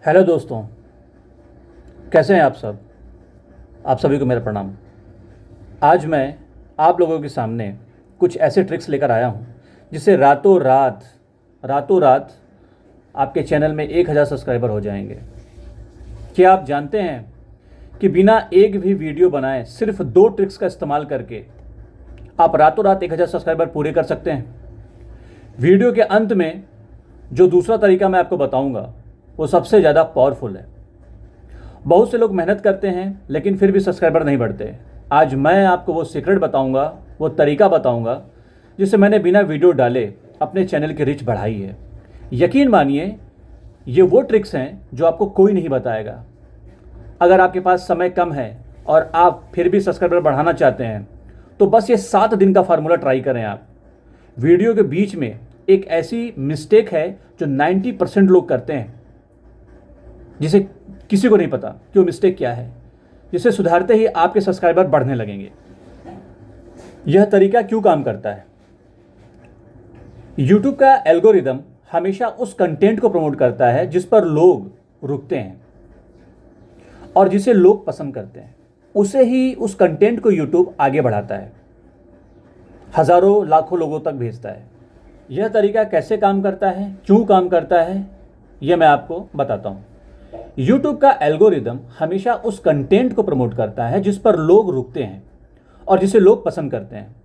Hello दोस्तों, कैसे हैं आप सब। आप सभी को मेरा प्रणाम। आज मैं आप लोगों के सामने कुछ ऐसे ट्रिक्स लेकर आया हूं जिससे रातों रात आपके चैनल में 1000 सब्सक्राइबर हो जाएंगे। क्या आप जानते हैं कि बिना एक भी वीडियो बनाए सिर्फ 2 ट्रिक्स का इस्तेमाल करके आप रातों रात 1000 सब्सक्राइबर पूरे कर सकते हैं। वीडियो के अंत में जो दूसरा तरीका मैं आपको बताऊंगा वो सबसे ज़्यादा पावरफुल है। बहुत से लोग मेहनत करते हैं लेकिन फिर भी सब्सक्राइबर नहीं बढ़ते। आज मैं आपको वो सीक्रेट बताऊंगा, वो तरीका बताऊंगा जिससे मैंने बिना वीडियो डाले अपने चैनल की रीच बढ़ाई है। यकीन मानिए, ये वो ट्रिक्स हैं जो आपको कोई नहीं बताएगा। अगर आपके पास समय कम है और आप फिर भी सब्सक्राइबर बढ़ाना चाहते हैं तो बस ये 7 दिन का फार्मूला ट्राई करें। आप वीडियो के बीच में एक ऐसी मिस्टेक है जो 90% लोग करते हैं, जिसे किसी को नहीं पता कि वो मिस्टेक क्या है, जिसे सुधारते ही आपके सब्सक्राइबर बढ़ने लगेंगे। यह तरीका क्यों काम करता है? YouTube का एल्गोरिदम हमेशा उस कंटेंट को प्रमोट करता है जिस पर लोग रुकते हैं और जिसे लोग पसंद करते हैं, उसे ही उस कंटेंट को YouTube आगे बढ़ाता है, हजारों लाखों लोगों तक भेजता है। यह तरीका कैसे काम करता है, क्यों काम करता है, यह मैं आपको बताता हूं। YouTube का एल्गोरिदम हमेशा उस कंटेंट को प्रमोट करता है जिस पर लोग रुकते हैं और जिसे लोग पसंद करते हैं।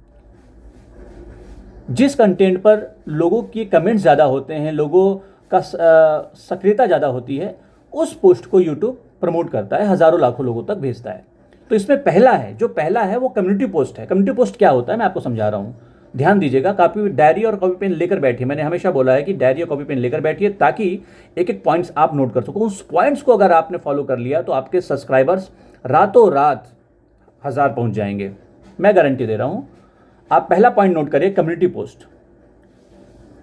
जिस कंटेंट पर लोगों की कमेंट्स ज़्यादा होते हैं, लोगों का सक्रियता ज़्यादा होती है, उस पोस्ट को YouTube प्रमोट करता है, हज़ारों लाखों लोगों तक भेजता है। तो इसमें पहला है वो कम्युनिटी पोस्ट है। कम्युनिटी पोस्ट क्या होता है मैं आपको समझा रहा हूँ, ध्यान दीजिएगा। कापी डायरी और कॉपी पेन लेकर बैठिए। मैंने हमेशा बोला है कि डायरी और कॉपी पेन लेकर बैठिए ताकि एक एक पॉइंट्स आप नोट कर सको। उस पॉइंट्स को अगर आपने फॉलो कर लिया तो आपके सब्सक्राइबर्स रातों रात 1000 पहुंच जाएंगे, मैं गारंटी दे रहा हूं। आप पहला पॉइंट नोट करिए, कम्युनिटी पोस्ट।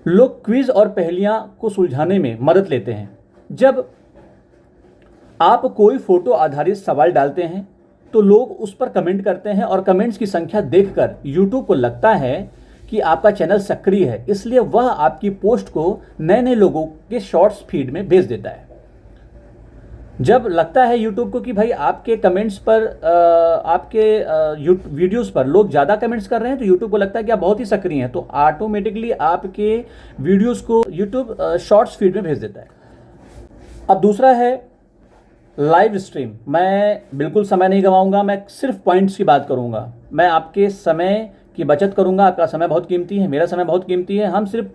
लोग क्विज और पहेलियां को सुलझाने में मदद लेते हैं। जब आप कोई फोटो आधारित सवाल डालते हैं तो लोग उस पर कमेंट करते हैं और कमेंट्स की संख्या देखकर YouTube को लगता है कि आपका चैनल सक्रिय है, इसलिए वह आपकी पोस्ट को नए नए लोगों के शॉर्ट्स फीड में भेज देता है। जब लगता है YouTube को कि भाई आपके कमेंट्स पर आपके वीडियोस पर लोग ज़्यादा कमेंट्स कर रहे हैं, तो YouTube को लगता है कि आप बहुत ही सक्रिय हैं, तो ऑटोमेटिकली आपके वीडियोस को YouTube शॉर्ट्स फीड में भेज देता है। अब दूसरा है लाइव स्ट्रीम। मैं बिल्कुल समय नहीं गंवाऊंगा, मैं सिर्फ पॉइंट्स की बात करूंगा। मैं आपके समय की बचत करूंगा। आपका समय बहुत कीमती है, मेरा समय बहुत कीमती है। हम सिर्फ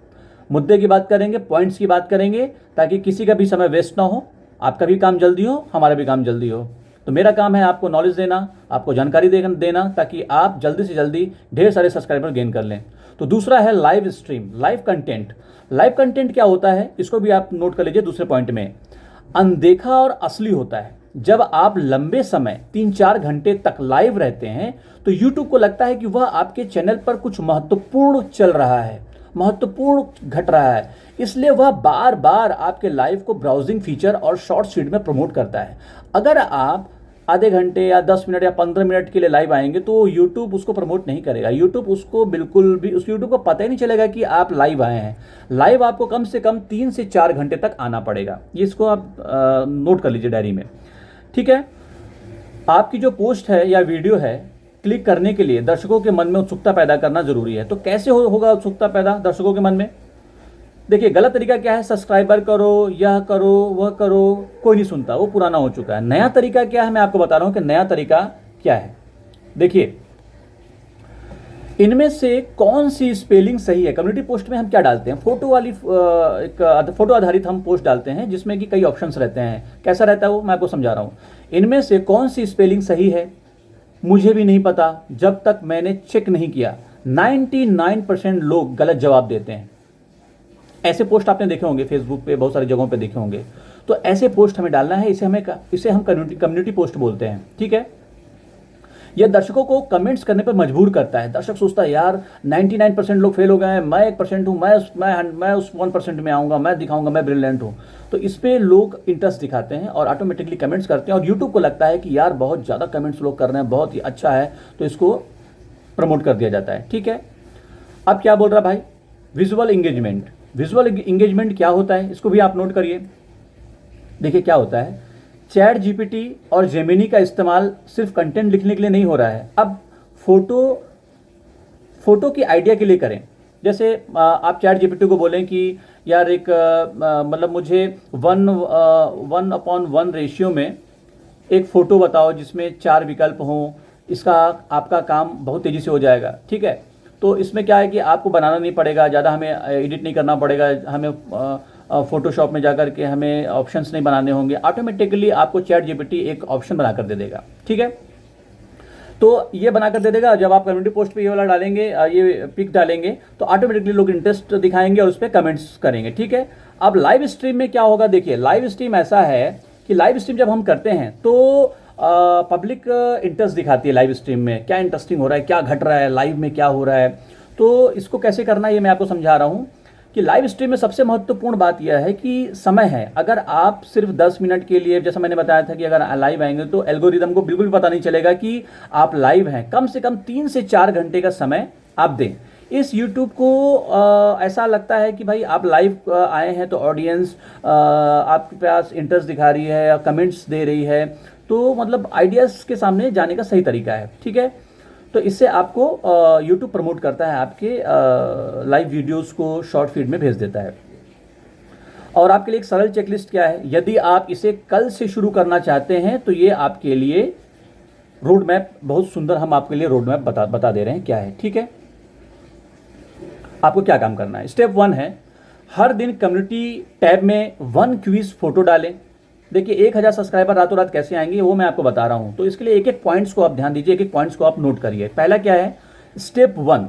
मुद्दे की बात करेंगे, पॉइंट्स की बात करेंगे, ताकि किसी का भी समय वेस्ट ना हो, आपका भी काम जल्दी हो, हमारा भी काम जल्दी हो। तो मेरा काम है आपको नॉलेज देना, आपको जानकारी देना, ताकि आप जल्दी से जल्दी ढेर सारे सब्सक्राइबर गेन कर लें। तो दूसरा है live stream, live content. Live content क्या होता है, इसको भी आप नोट कर लीजिए। दूसरे पॉइंट में अनदेखा और असली होता है। जब आप लंबे समय 3-4 घंटे तक लाइव रहते हैं तो YouTube को लगता है कि वह आपके चैनल पर कुछ महत्वपूर्ण चल रहा है, महत्वपूर्ण घट रहा है, इसलिए वह बार बार आपके लाइव को ब्राउजिंग फीचर और शॉर्ट फीड में प्रमोट करता है। अगर आप आधे घंटे या 10 मिनट या 15 मिनट के लिए लाइव आएंगे तो YouTube उसको प्रमोट नहीं करेगा। YouTube उसको बिल्कुल भी, उस YouTube को पता ही नहीं चलेगा कि आप लाइव आए हैं। लाइव आपको कम से कम 3 से 4 घंटे तक आना पड़ेगा। ये इसको आप नोट कर लीजिए डायरी में, ठीक है। आपकी जो पोस्ट है या वीडियो है, क्लिक करने के लिए दर्शकों के मन में उत्सुकता पैदा करना जरूरी है। तो कैसे होगा उत्सुकता पैदा दर्शकों के मन में? देखिए, गलत तरीका क्या है, सब्सक्राइबर करो, यह करो, वह करो, कोई नहीं सुनता, वो पुराना हो चुका है। नया तरीका क्या है, मैं आपको बता रहा हूं कि नया तरीका क्या है। देखिए, इनमें से कौन सी स्पेलिंग सही है। कम्युनिटी पोस्ट में हम क्या डालते हैं, एक फोटो आधारित हम पोस्ट डालते हैं जिसमें कि कई ऑप्शंस रहते हैं। कैसा रहता है वो मैं आपको समझा रहा हूँ। इनमें से कौन सी स्पेलिंग सही है मुझे भी नहीं पता जब तक मैंने चेक नहीं किया। 99% लोग गलत जवाब देते हैं। ऐसे पोस्ट आपने देखे होंगे, फेसबुक पे बहुत सारी जगहों पे देखे होंगे। तो ऐसे पोस्ट हमें डालना है, इसे हम कम्युनिटी पोस्ट बोलते हैं, ठीक है। यह दर्शकों को कमेंट्स करने पर मजबूर करता है। दर्शक सोचता है यार 99% लोग फेल हो गए हैं, मैं 1% हूँ, मैं उस 1% में आऊँगा, मैं दिखाऊंगा मैं ब्रिलियंट हूँ। तो इस पर लोग इंटरेस्ट दिखाते हैं और ऑटोमेटिकली कमेंट्स करते हैं और यूट्यूब को लगता है कि यार बहुत ज़्यादा कमेंट्स लोग कर रहे हैं, बहुत ही अच्छा है, तो इसको प्रमोट कर दिया जाता है, ठीक है। अब क्या बोल रहा भाई, विजुअल इंगेजमेंट। विजुअल इंगेजमेंट क्या होता है इसको भी आप नोट करिए। देखिए क्या होता है, चैट जीपीटी और जेमिनी का इस्तेमाल सिर्फ कंटेंट लिखने के लिए नहीं हो रहा है, अब फोटो की आइडिया के लिए करें। जैसे आप चैट जीपीटी को बोलें कि यार एक मतलब मुझे 1:1 रेशियो में एक फ़ोटो बताओ जिसमें 4 विकल्प हों, इसका आपका काम बहुत तेज़ी से हो जाएगा। ठीक है, तो इसमें क्या है कि आपको बनाना नहीं पड़ेगा, ज़्यादा हमें एडिट नहीं करना पड़ेगा, हमें फ़ोटोशॉप में जाकर के हमें ऑप्शंस नहीं बनाने होंगे, ऑटोमेटिकली आपको चैट जीपीटी एक ऑप्शन बना कर दे देगा। ठीक है, तो ये बनाकर दे देगा। जब आप कम्युनिटी पोस्ट पे ये वाला डालेंगे, ये पिक डालेंगे, तो ऑटोमेटिकली लोग इंटरेस्ट दिखाएंगे और उस पर कमेंट्स करेंगे। ठीक है, अब लाइव स्ट्रीम में क्या होगा, देखिए लाइव स्ट्रीम ऐसा है कि लाइव स्ट्रीम जब हम करते हैं तो पब्लिक इंटरेस्ट दिखाती है लाइव स्ट्रीम में, क्या इंटरेस्टिंग हो रहा है, क्या घट रहा है, लाइव में क्या हो रहा है। तो इसको कैसे करना है ये मैं आपको समझा रहा हूँ कि लाइव स्ट्रीम में सबसे महत्वपूर्ण बात यह है कि समय है। अगर आप सिर्फ 10 मिनट के लिए, जैसा मैंने बताया था कि अगर लाइव आएंगे तो एल्गोरिदम को बिल्कुल भी पता नहीं चलेगा कि आप लाइव हैं। कम से कम 3 से 4 घंटे का समय आप दें। इस YouTube को ऐसा लगता है कि भाई आप लाइव आए हैं तो ऑडियंस आपके पास इंटरेस्ट दिखा रही है या कमेंट्स दे रही है, तो मतलब आइडियाज़ के सामने जाने का सही तरीका है। ठीक है, तो इससे आपको YouTube प्रमोट करता है, आपके लाइव वीडियोस को शॉर्ट फीड में भेज देता है। और आपके लिए एक सरल चेकलिस्ट क्या है, यदि आप इसे कल से शुरू करना चाहते हैं तो ये आपके लिए रोड मैप, बहुत सुंदर हम आपके लिए रोड मैप बता दे रहे हैं क्या है। ठीक है, आपको क्या काम करना है। स्टेप 1 है, हर दिन कम्युनिटी टैब में 1 क्विज फोटो डालें। देखिए 1000 सब्सक्राइबर रातों रात कैसे आएंगे वो मैं आपको बता रहा हूं, तो इसके लिए एक एक पॉइंट्स को आप ध्यान दीजिए, एक एक पॉइंट्स को आप नोट करिए। पहला क्या है, स्टेप 1,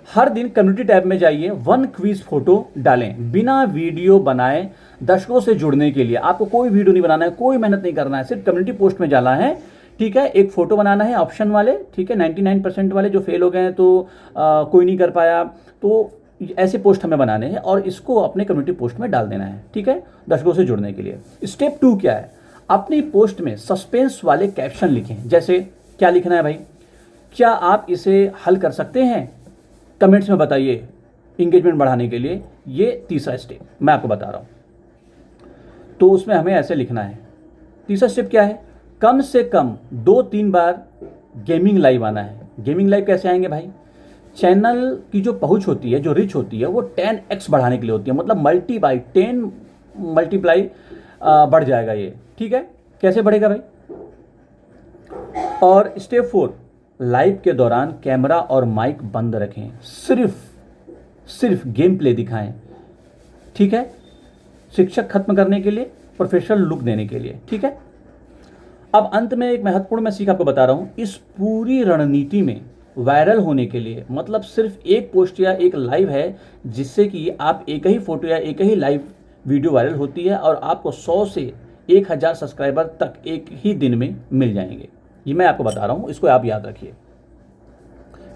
हर दिन कम्युनिटी टैब में जाइए, 1 क्विज फोटो डालें, बिना वीडियो बनाए दर्शकों से जुड़ने के लिए। आपको कोई वीडियो नहीं बनाना है, कोई मेहनत नहीं करना है, सिर्फ कम्युनिटी पोस्ट में जाना है। ठीक है, एक फोटो बनाना है ऑप्शन वाले। ठीक है, 99% वाले जो फेल हो गए हैं तो कोई नहीं कर पाया, तो ऐसे पोस्ट हमें बनाने हैं और इसको अपने कम्युनिटी पोस्ट में डाल देना है। ठीक है, दर्शकों से जुड़ने के लिए। स्टेप 2 क्या है, अपनी पोस्ट में सस्पेंस वाले कैप्शन लिखें। जैसे क्या लिखना है भाई, क्या आप इसे हल कर सकते हैं, कमेंट्स में बताइए, इंगेजमेंट बढ़ाने के लिए। ये तीसरा स्टेप मैं आपको बता रहा हूं, तो उसमें हमें ऐसे लिखना है। तीसरा स्टेप क्या है, कम से कम 2-3 बार गेमिंग लाइव आना है। गेमिंग लाइव कैसे आएंगे भाई, चैनल की जो पहुंच होती है, जो रिच होती है, वो 10x बढ़ाने के लिए होती है, मतलब मल्टीप्लाई बढ़ जाएगा ये। ठीक है, कैसे बढ़ेगा भाई। और स्टेप 4, लाइव के दौरान कैमरा और माइक बंद रखें, सिर्फ गेम प्ले दिखाएं। ठीक है, शिक्षक खत्म करने के लिए, प्रोफेशनल लुक देने के लिए। ठीक है, अब अंत में एक महत्वपूर्ण मैं सीख आपको बता रहा हूं, इस पूरी रणनीति में वायरल होने के लिए मतलब सिर्फ एक पोस्ट या एक लाइव है जिससे कि आप एक ही फोटो या एक ही लाइव वीडियो वायरल होती है और आपको 100 से 1000 सब्सक्राइबर तक एक ही दिन में मिल जाएंगे। ये मैं आपको बता रहा हूँ, इसको आप याद रखिए।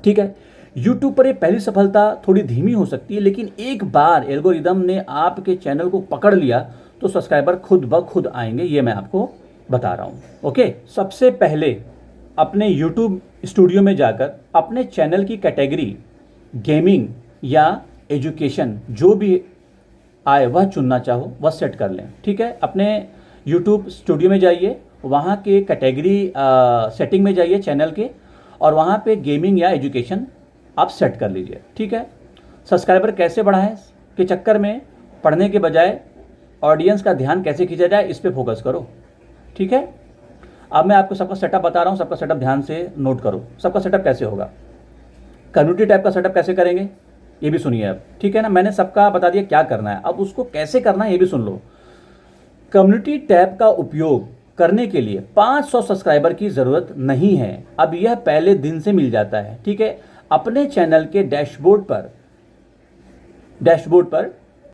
ठीक है, YouTube पर ये पहली सफलता थोड़ी धीमी हो सकती है, लेकिन एक बार एल्गोरिदम ने आपके चैनल को पकड़ लिया तो सब्सक्राइबर खुद ब खुद आएंगे, ये मैं आपको बता रहा हूँ। ओके, सबसे पहले अपने YouTube स्टूडियो में जाकर अपने चैनल की कैटेगरी गेमिंग या एजुकेशन जो भी आए वह चुनना चाहो वह सेट कर लें। ठीक है, अपने YouTube स्टूडियो में जाइए, वहाँ के कैटेगरी सेटिंग में जाइए चैनल के, और वहाँ पे गेमिंग या एजुकेशन आप सेट कर लीजिए। ठीक है, सब्सक्राइबर कैसे बढ़ाएं के चक्कर में पढ़ने के बजाय ऑडियंस का ध्यान कैसे खींचा जाए इस पर फोकस करो। ठीक है, अब मैं आपको सबका सेटअप बता रहा हूँ, सबका सेटअप ध्यान से नोट करो। सबका सेटअप कैसे होगा, कम्युनिटी टैब का सेटअप कैसे करेंगे ये भी सुनिए अब। ठीक है ना, मैंने सबका बता दिया क्या करना है, अब उसको कैसे करना है ये भी सुन लो। कम्युनिटी टैब का उपयोग करने के लिए 500 सब्सक्राइबर की ज़रूरत नहीं है, अब यह पहले दिन से मिल जाता है। ठीक है, अपने चैनल के डैशबोर्ड पर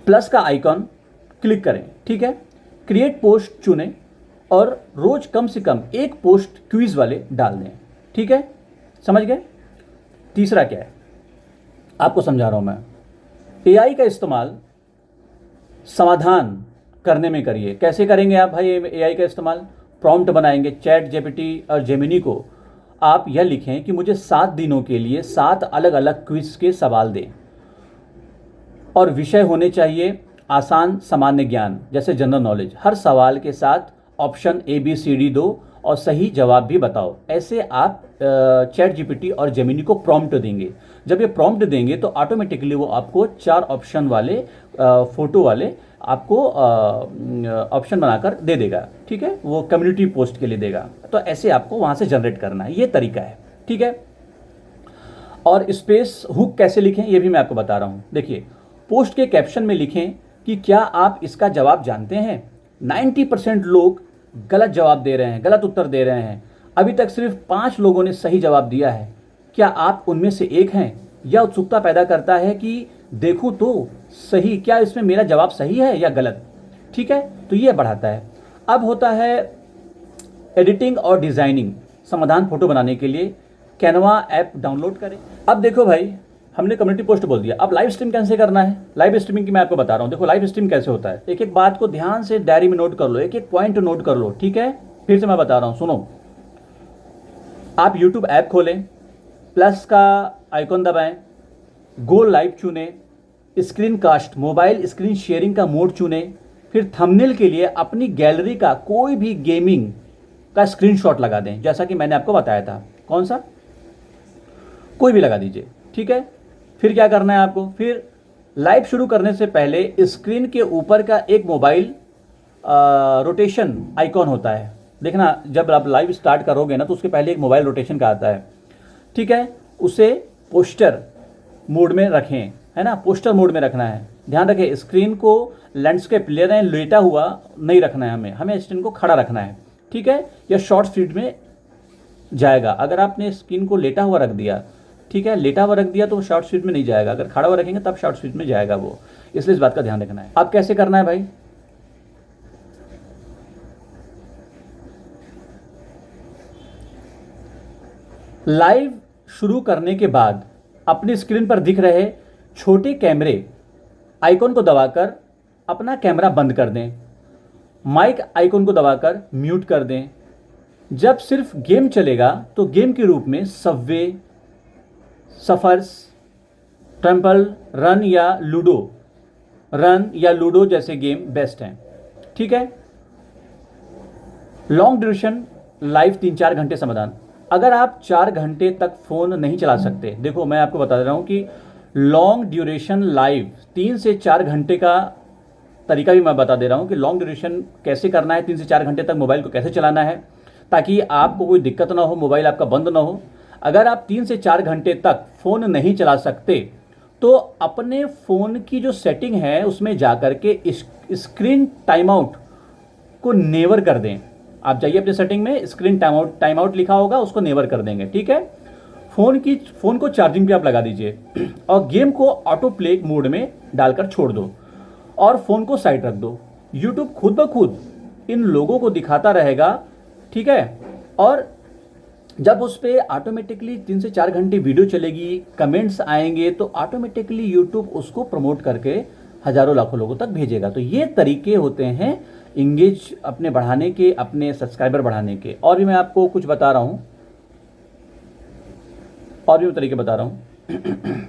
प्लस का आइकॉन क्लिक करें। ठीक है, क्रिएट पोस्ट चुनें और रोज कम से कम एक पोस्ट क्विज वाले डाल दें। ठीक है, समझ गए। तीसरा क्या है आपको समझा रहा हूं मैं, AI का इस्तेमाल समाधान करने में करिए। कैसे करेंगे आप भाई AI का इस्तेमाल, प्रॉम्प्ट बनाएंगे चैट जीपीटी और जेमिनी को, आप यह लिखें कि मुझे 7 दिनों के लिए 7 अलग अलग क्विज के सवाल दें और विषय होने चाहिए आसान सामान्य ज्ञान जैसे जनरल नॉलेज, हर सवाल के साथ ऑप्शन ABCD दो और सही जवाब भी बताओ। ऐसे आप चैट जीपीटी और जेमिनी को प्रॉम्प्ट देंगे। जब ये प्रॉम्प्ट देंगे तो ऑटोमेटिकली वो आपको 4 ऑप्शन वाले फोटो वाले आपको ऑप्शन बनाकर दे देगा। ठीक है, वो कम्युनिटी पोस्ट के लिए देगा। तो ऐसे आपको वहाँ से जनरेट करना है, ये तरीका है। ठीक है, और स्पेस हुक कैसे लिखें ये भी मैं आपको बता रहा हूँ। देखिए, पोस्ट के कैप्शन में लिखें कि क्या आप इसका जवाब जानते हैं। 90% लोग गलत जवाब दे रहे हैं, गलत उत्तर दे रहे हैं। अभी तक सिर्फ 5 लोगों ने सही जवाब दिया है। क्या आप उनमें से एक हैं? यह उत्सुकता पैदा करता है कि देखूं तो सही, क्या इसमें मेरा जवाब सही है या गलत। ठीक है, तो ये बढ़ाता है। अब होता है एडिटिंग और डिज़ाइनिंग, समाधान फोटो बनाने के लिए कैनवा ऐप डाउनलोड करें। अब देखो भाई, हमने कम्युनिटी पोस्ट बोल दिया। अब लाइव स्ट्रीम कैसे करना है, लाइव स्ट्रीमिंग की मैं आपको बता रहा हूँ। देखो लाइव स्ट्रीम कैसे होता है, एक एक बात को ध्यान से डायरी में नोट कर लो, एक एक पॉइंट नोट कर लो। ठीक है, फिर से मैं बता रहा हूँ, सुनो। आप यूट्यूब ऐप खोलें, प्लस का आइकॉन दबाएं, गो लाइव चुनें, screen cast mobile screen sharing का मोड चुनें, फिर थंबनेल के लिए अपनी गैलरी का कोई भी गेमिंग का स्क्रीनशॉट लगा दें, जैसा कि मैंने आपको बताया था। कौन सा, कोई भी लगा दीजिए। ठीक है, फिर क्या करना है आपको, फिर लाइव शुरू करने से पहले स्क्रीन के ऊपर का एक मोबाइल रोटेशन आइकॉन होता है, देखना जब आप लाइव स्टार्ट करोगे ना तो उसके पहले एक मोबाइल रोटेशन का आता है। ठीक है, उसे पोस्टर मोड में रखें, है ना, पोस्टर मोड में रखना है। ध्यान रखें, स्क्रीन को लैंडस्केप ले रहे हैं, लेटा हुआ नहीं रखना है, हमें स्क्रीन को खड़ा रखना है। ठीक है, यह शॉर्ट फीड में जाएगा। अगर आपने स्क्रीन को लेटा हुआ रख दिया, ठीक है, लेटा हुआ रख दिया तो वो शॉर्ट स्पीड में नहीं जाएगा। अगर खड़ा हुआ रखेंगे तब शॉर्ट स्पीड में जाएगा वो, इसलिए इस बात का ध्यान रखना है। अब कैसे करना है भाई, लाइव शुरू करने के बाद अपनी स्क्रीन पर दिख रहे छोटे कैमरे आइकॉन को दबाकर अपना कैमरा बंद कर दें, माइक आइकॉन को दबाकर म्यूट कर दें। जब सिर्फ गेम चलेगा तो गेम के रूप में सबवे, सफर्स, टेम्पल रन या लूडो जैसे गेम बेस्ट हैं। ठीक है, लॉन्ग ड्यूरेशन लाइव 3-4 घंटे समाधान। अगर आप 4 घंटे तक फ़ोन नहीं चला सकते, देखो मैं आपको बता दे रहा हूँ कि लॉन्ग ड्यूरेशन लाइव 3 से 4 घंटे का तरीका भी मैं बता दे रहा हूँ कि लॉन्ग ड्यूरेशन कैसे करना है, 3 से 4 घंटे तक मोबाइल को कैसे चलाना है ताकि आपको कोई दिक्कत ना हो, मोबाइल आपका बंद ना हो। अगर आप 3 से 4 घंटे तक फ़ोन नहीं चला सकते तो अपने फ़ोन की जो सेटिंग है उसमें जाकर के स्क्रीन टाइम आउट को नेवर कर दें। आप जाइए अपने सेटिंग में, स्क्रीन टाइम आउट लिखा होगा, उसको नेवर कर देंगे। ठीक है, फ़ोन को चार्जिंग पे आप लगा दीजिए और गेम को ऑटो प्ले मोड में डालकर छोड़ दो और फ़ोन को साइड रख दो। यूट्यूब खुद ब खुद इन लोगों को दिखाता रहेगा। ठीक है, और जब उस पर ऑटोमेटिकली 3 से 4 घंटे वीडियो चलेगी, कमेंट्स आएंगे तो ऑटोमेटिकली यूट्यूब उसको प्रमोट करके हज़ारों लाखों लोगों तक भेजेगा। तो ये तरीके होते हैं इंगेज अपने बढ़ाने के, अपने सब्सक्राइबर बढ़ाने के। और भी मैं आपको कुछ बता रहा हूँ, और भी तरीके बता रहा हूँ।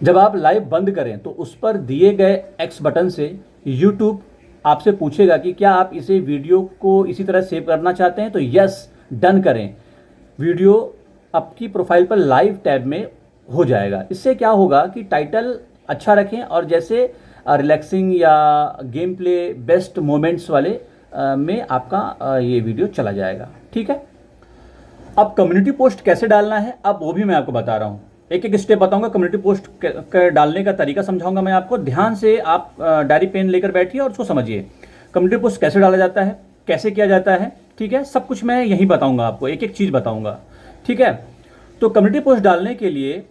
जब आप लाइव बंद करें तो उस पर दिए गए X बटन से यूट्यूब आपसे पूछेगा कि क्या आप इसे वीडियो को इसी तरह सेव करना चाहते हैं, तो यस डन करें। वीडियो आपकी प्रोफाइल पर लाइव टैब में हो जाएगा। इससे क्या होगा कि टाइटल अच्छा रखें और जैसे रिलैक्सिंग या गेम प्ले बेस्ट मोमेंट्स वाले में आपका ये वीडियो चला जाएगा। ठीक है, अब कम्युनिटी पोस्ट कैसे डालना है अब वो भी मैं आपको बता रहा हूँ। एक एक स्टेप बताऊंगा, कम्युनिटी पोस्ट डालने का तरीका समझाऊंगा मैं आपको। ध्यान से आप डायरी पेन लेकर बैठिए और उसको समझिए। कम्युनिटी पोस्ट कैसे डाला जाता है, कैसे किया जाता है, ठीक है, सब कुछ मैं यहीं बताऊंगा आपको, एक एक चीज़ बताऊंगा। ठीक है, तो कम्युनिटी पोस्ट डालने के लिए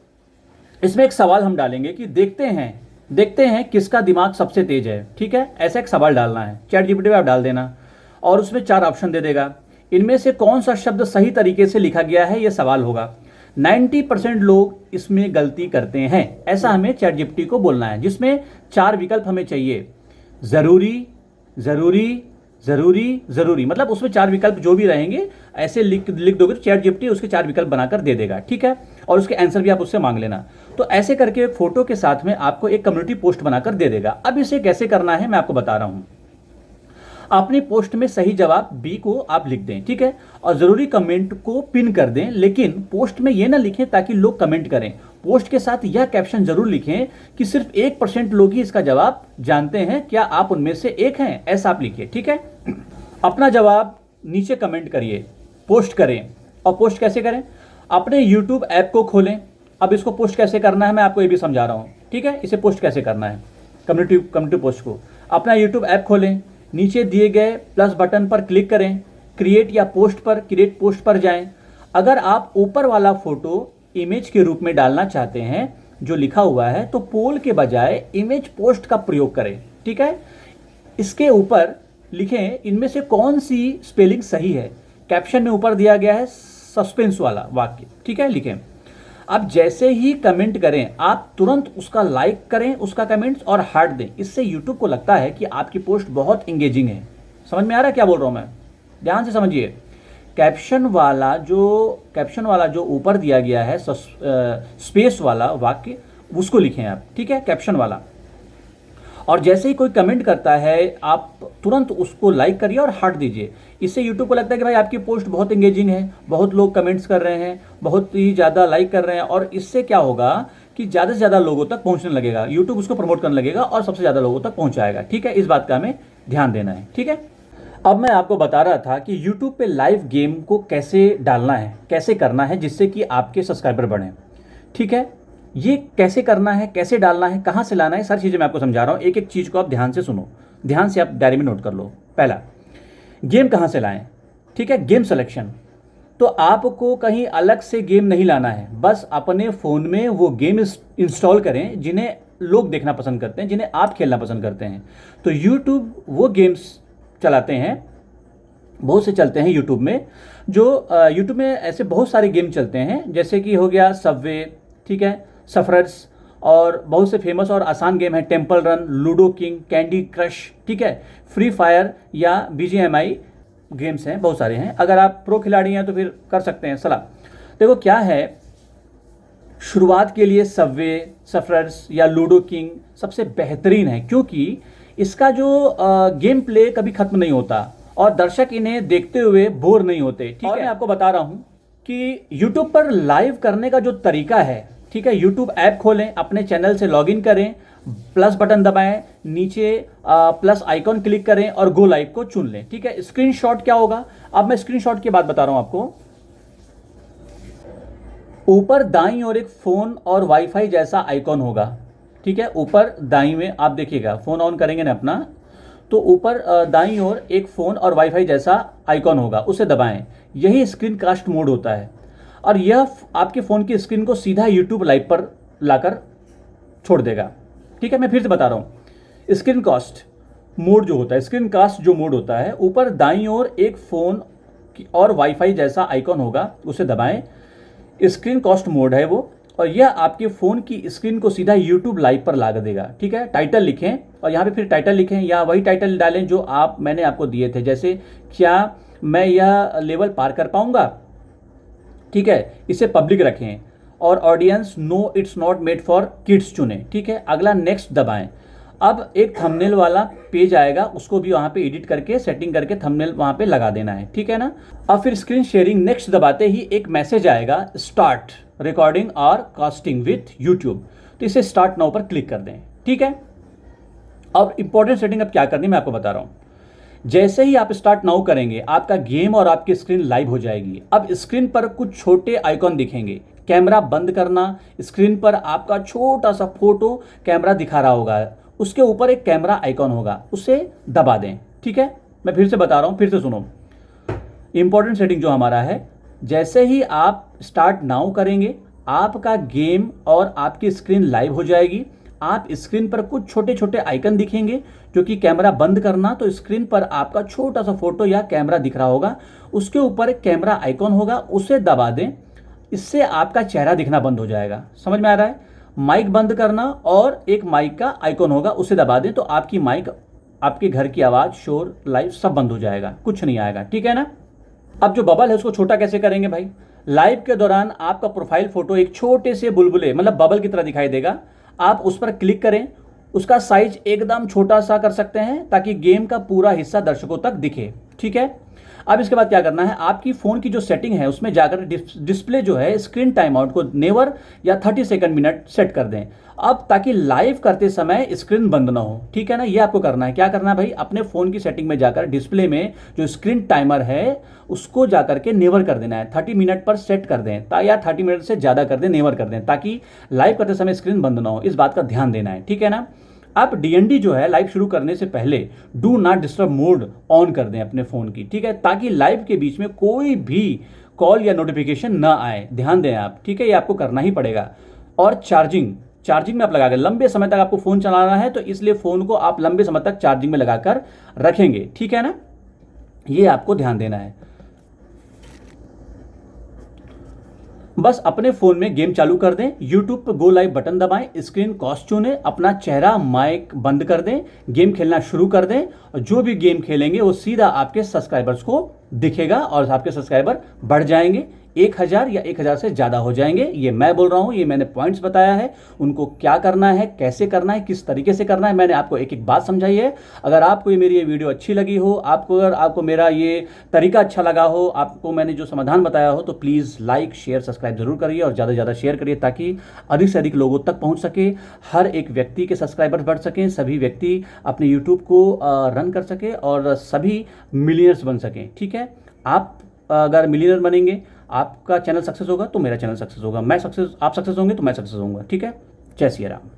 इसमें एक सवाल हम डालेंगे कि देखते हैं किसका दिमाग सबसे तेज है। ठीक है, ऐसा एक सवाल डालना है। चैट जीपीटी पे आप डाल देना और उसमें 4 ऑप्शन दे देगा। इनमें से कौन सा शब्द सही तरीके से लिखा गया है ये सवाल होगा। 90% लोग इसमें गलती करते हैं, ऐसा हमें चैट जीपीटी को बोलना है, जिसमें 4 विकल्प हमें चाहिए। ज़रूरी, ज़रूरी मतलब उसमें 4 विकल्प जो भी रहेंगे ऐसे लिख दोगे तो चैट जीपीटी उसके 4 विकल्प बनाकर दे देगा, ठीक है। और उसके आंसर भी आप उससे मांग लेना। तो ऐसे करके एक फोटो के साथ में आपको एक कम्युनिटी पोस्ट बनाकर दे देगा। अब इसे कैसे करना है मैं आपको बता रहा हूँ। अपनी पोस्ट में सही जवाब बी को आप लिख दें, ठीक है, और ज़रूरी कमेंट को पिन कर दें, लेकिन पोस्ट में ये ना लिखें ताकि लोग कमेंट करें। पोस्ट के साथ यह कैप्शन जरूर लिखें कि सिर्फ 1% लोग ही इसका जवाब जानते हैं, क्या आप उनमें से एक हैं, ऐसा आप लिखिए, ठीक है। अपना जवाब नीचे कमेंट करिए, पोस्ट करें। और पोस्ट कैसे करें? अपने यूट्यूब ऐप को खोलें। अब इसको पोस्ट कैसे करना है मैं आपको ये भी समझा रहा हूँ, ठीक है। इसे पोस्ट कैसे करना है, कम्युनिटी पोस्ट को। अपना यूट्यूब ऐप खोलें, नीचे दिए गए प्लस बटन पर क्लिक करें, क्रिएट पोस्ट पर जाएं। अगर आप ऊपर वाला फोटो इमेज के रूप में डालना चाहते हैं जो लिखा हुआ है, तो पोल के बजाय इमेज पोस्ट का प्रयोग करें, ठीक है। इसके ऊपर लिखें इनमें से कौन सी स्पेलिंग सही है। कैप्शन में ऊपर दिया गया है सस्पेंस वाला वाक्य, ठीक है, लिखें। अब जैसे ही कमेंट करें आप तुरंत उसका लाइक करें, उसका कमेंट्स, और हार्ट दें। इससे यूट्यूब को लगता है कि आपकी पोस्ट बहुत इंगेजिंग है। समझ में आ रहा है क्या बोल रहा हूं मैं? ध्यान से समझिए। कैप्शन वाला जो ऊपर दिया गया है स्पेस वाला वाक्य, उसको लिखें आप, ठीक है, कैप्शन वाला। और जैसे ही कोई कमेंट करता है आप तुरंत उसको लाइक करिए और हार्ट दीजिए। इससे यूट्यूब को लगता है कि भाई आपकी पोस्ट बहुत इंगेजिंग है, बहुत लोग कमेंट्स कर रहे हैं, बहुत ही ज़्यादा लाइक कर रहे हैं, और इससे क्या होगा कि ज़्यादा से ज़्यादा लोगों तक पहुंचने लगेगा। यूट्यूब उसको प्रमोट करने लगेगा और सबसे ज़्यादा लोगों तक पहुंचाएगा, ठीक है। इस बात का हमें ध्यान देना है, ठीक है। अब मैं आपको बता रहा था कि यूट्यूब पे लाइव गेम को कैसे डालना है, कैसे करना है जिससे कि आपके सब्सक्राइबर बढ़ें, ठीक है। ये कैसे करना है, कैसे डालना है, कहाँ से लाना है, सारी चीज़ें मैं आपको समझा रहा हूँ। एक एक चीज़ को आप ध्यान से सुनो, ध्यान से आप डायरी में नोट कर लो। पहला, गेम कहाँ से लाएं, ठीक है, गेम सिलेक्शन। तो आपको कहीं अलग से गेम नहीं लाना है, बस अपने फ़ोन में वो गेम इंस्टॉल करें जिन्हें लोग देखना पसंद करते हैं, जिन्हें आप खेलना पसंद करते हैं। तो यूट्यूब वो गेम्स चलाते हैं, बहुत से चलते हैं यूट्यूब में, जो यूट्यूब में ऐसे बहुत सारे गेम चलते हैं, जैसे कि हो गया सबवे, ठीक है, सफरर्स, और बहुत से फेमस और आसान गेम है temple run, ludo king, candy crush, ठीक है, फ्री फायर या BGMI गेम्स हैं, बहुत सारे हैं। अगर आप प्रो खिलाड़ी हैं तो फिर कर सकते हैं। सलाह देखो क्या है, शुरुआत के लिए सबवे, सफरर्स या लूडो किंग सबसे बेहतरीन है, क्योंकि इसका जो गेम प्ले कभी खत्म नहीं होता और दर्शक इन्हें देखते हुए बोर नहीं होते, ठीक है। मैं आपको बता रहा हूं कि यूट्यूब पर लाइव करने का जो तरीका है, ठीक है, यूट्यूब ऐप खोलें, अपने चैनल से लॉगिन करें, प्लस बटन दबाएं, नीचे प्लस आइकॉन क्लिक करें और गो लाइव को चुन लें, ठीक है। स्क्रीनशॉट क्या होगा, अब मैं स्क्रीनशॉट की बात बता रहा हूं आपको। ऊपर दाईं ओर एक फोन और वाईफाई जैसा आइकॉन होगा, ठीक है। ऊपर दाईं में आप देखिएगा, फोन ऑन करेंगे ना अपना, तो ऊपर दाईं ओर एक फोन और वाईफाई जैसा आइकॉन होगा, उसे दबाएं। यही स्क्रीन कास्ट मोड होता है और यह आपके फ़ोन की स्क्रीन को सीधा यूट्यूब लाइव पर लाकर छोड़ देगा, ठीक है। मैं फिर से बता रहा हूँ, स्क्रीन कास्ट मोड जो होता है, स्क्रीन कास्ट जो मोड होता है, ऊपर दाईं ओर एक फ़ोन और वाईफाई जैसा आइकॉन होगा, उसे दबाएं। स्क्रीन कास्ट मोड है वो, और यह आपके फ़ोन की स्क्रीन को सीधा यूट्यूब लाइव पर ला देगा, ठीक है। टाइटल लिखें और यहाँ पे फिर टाइटल लिखें या वही टाइटल डालें जो मैंने आपको दिए थे, जैसे क्या मैं यह लेवल पार कर पाऊँगा, ठीक है। इसे पब्लिक रखें और audience no it's not made for kids चुनें, ठीक है। अगला नेक्स्ट दबाएं। अब एक थंबनेल वाला पेज आएगा, उसको भी वहाँ पे एडिट करके सेटिंग करके थंबनेल वहाँ पे लगा देना है, ठीक है ना। अब फिर स्क्रीन शेयरिंग नेक्स्ट दबाते ही एक मैसेज आएगा, स्टार्ट रिकॉर्डिंग और कास्टिंग विथ यूट्यूब, तो इसे स्टार्ट नाउ पर क्लिक कर दें, ठीक है। अब इंपॉर्टेंट सेटिंग अब क्या करनी मैं आपको बता रहा हूँ। जैसे ही आप स्टार्ट नाउ करेंगे आपका गेम और आपकी स्क्रीन लाइव हो जाएगी। अब स्क्रीन पर कुछ छोटे आइकॉन दिखेंगे, कैमरा बंद करना, स्क्रीन पर आपका छोटा सा फोटो कैमरा दिखा रहा होगा, उसके ऊपर एक कैमरा आइकॉन होगा, उसे दबा दें, ठीक है। मैं फिर से बता रहा हूँ, फिर से सुनो। इंपॉर्टेंट सेटिंग जो हमारा है, जैसे ही आप स्टार्ट नाउ करेंगे आपका गेम और आपकी स्क्रीन लाइव हो जाएगी। आप स्क्रीन पर कुछ छोटे छोटे आइकन दिखेंगे जो कि कैमरा बंद करना, तो स्क्रीन पर आपका छोटा सा फोटो या कैमरा दिख रहा होगा, उसके ऊपर एक कैमरा आइकॉन होगा, उसे दबा दें। इससे आपका चेहरा दिखना बंद हो जाएगा। समझ में आ रहा है? माइक बंद करना और एक माइक का आइकॉन होगा, उसे दबा दें तो आपकी माइक आपके घर की आवाज़, शोर, लाइव सब बंद हो जाएगा, कुछ नहीं आएगा, ठीक है ना। अब जो बबल है उसको छोटा कैसे करेंगे भाई? लाइव के दौरान आपका प्रोफाइल फोटो एक छोटे से बुलबुले मतलब बबल की तरह दिखाई देगा। आप उस पर क्लिक करें, उसका साइज एकदम छोटा सा कर सकते हैं ताकि गेम का पूरा हिस्सा दर्शकों तक दिखे, ठीक है। अब इसके बाद क्या करना है, आपकी फ़ोन की जो सेटिंग है उसमें जाकर डिस्प्ले जो है स्क्रीन टाइम आउट को नेवर या 30 सेकंड मिनट सेट कर दें। अब ताकि लाइव करते समय स्क्रीन बंद ना हो, ठीक है ना। ये आपको करना है। क्या करना है भाई, अपने फ़ोन की सेटिंग में जाकर डिस्प्ले में जो स्क्रीन टाइमर है उसको जाकर के नेवर कर देना है, 30 मिनट पर सेट कर दें या 30 मिनट से ज़्यादा कर दें, नेवर कर दें, ताकि लाइव करते समय स्क्रीन बंद ना हो। इस बात का ध्यान देना है, ठीक है ना। आप डीएनडी जो है लाइव शुरू करने से पहले do not disturb mode on कर दें अपने फ़ोन की, ठीक है, ताकि लाइव के बीच में कोई भी कॉल या नोटिफिकेशन ना आए। ध्यान दें आप, ठीक है, ये आपको करना ही पड़ेगा। और चार्जिंग में आप लगा के लंबे समय तक आपको फ़ोन चलाना है, तो इसलिए फ़ोन को आप लंबे समय तक चार्जिंग में लगाकर रखेंगे, ठीक है ना। ये आपको ध्यान देना है। बस अपने फ़ोन में गेम चालू कर दें, यूट्यूब पर गो लाइव बटन दबाएं, स्क्रीन कॉस्ट चुनें, अपना चेहरा माइक बंद कर दें, गेम खेलना शुरू कर दें और जो भी गेम खेलेंगे वो सीधा आपके सब्सक्राइबर्स को दिखेगा और आपके सब्सक्राइबर बढ़ जाएंगे, 1000 या 1000 से ज़्यादा हो जाएंगे। ये मैं बोल रहा हूँ, ये मैंने पॉइंट्स बताया है, उनको क्या करना है, कैसे करना है, किस तरीके से करना है, मैंने आपको एक एक बात समझाई है। अगर आपको ये मेरी ये वीडियो अच्छी लगी हो, आपको मेरा ये तरीका अच्छा लगा हो, आपको मैंने जो समाधान बताया हो, तो प्लीज़ लाइक शेयर सब्सक्राइब जरूर करिए और ज़्यादा से ज़्यादा शेयर करिए ताकि अधिक से अधिक लोगों तक पहुँच सके, हर एक व्यक्ति के सब्सक्राइबर्स बढ़ सकें, सभी व्यक्ति अपने यूट्यूब को रन कर सके और सभी मिलियनर्स बन सकें, ठीक है। आप अगर मिलियनर बनेंगे, आपका चैनल सक्सेस होगा तो मेरा चैनल सक्सेस होगा, आप सक्सेस होंगे तो मैं सक्सेस होऊंगा, ठीक है। जय सिया राम।